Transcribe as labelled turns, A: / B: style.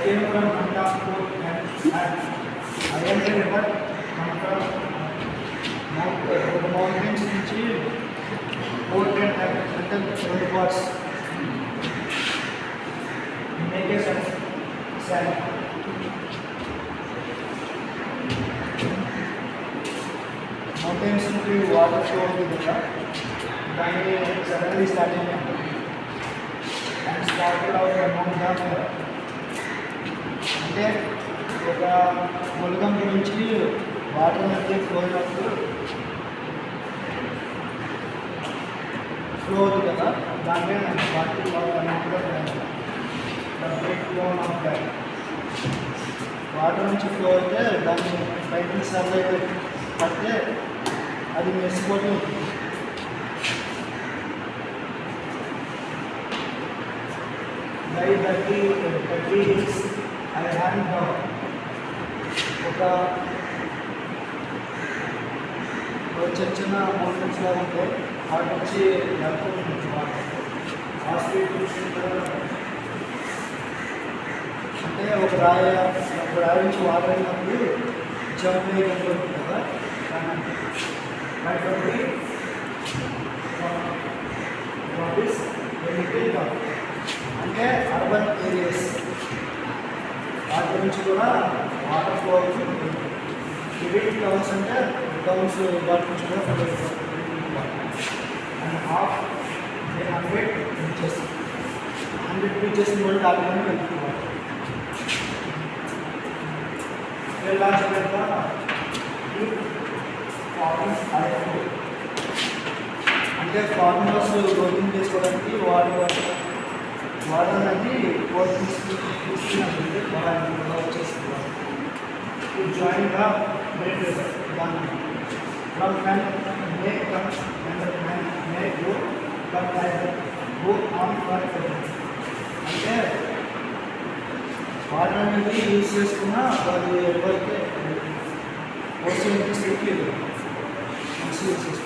A: came from Anantapur and I entered river come from the mountains which boat and until 20 watts. Make a sand. Mountains నుండి water flow అవుతుంది కదా దాన్ని suddenly starting and started out amount అంటే ఒక ములగం గురించి water మధ్య flow అయినప్పుడు flow అవుతుంది కదా దాంట్లో water break down of that water నుంచి ఫ్లో అయితే దాన్ని బయట సార్లు పడితే అది మెరిసిపోతూ ఉంటుంది. బై 30 hills I had ఒక చిన్న మౌంటైన్స్ లాగా ఉంటాయి వాటి నుంచి అంటే ఒక రాయి నుంచి వాటర్ అయినప్పుడు జంప్ వేయగలుగుతుంది కదా అంటే అర్బన్ ఏరియాస్ వాటి గురించి కూడా వాటర్ ఫ్లో అవుతుంది. లివింగ్ టౌన్స్ అంటే టౌన్స్ వాటి నుంచి కూడా ఫ్లో అవుతుంది. అండ్ హాఫ్ 100 బీచెస్ కూడా దాటుకొని వెళ్తున్నారు. అంటే ఫార్మర్స్ గ్రోతింగ్ చేసుకోవడానికి వాటర్ అనేది తీసుకున్నట్టు వచ్చేస్తున్నారు. జాయిన్గా దాన్ని from make comes make go but go on for అంటే వాటర్ అనేది యూజ్ చేసుకున్న వాళ్ళు ఎవరైతే ఓషన్ నుంచి స్లిప్ యూజ్ చేస్తారు.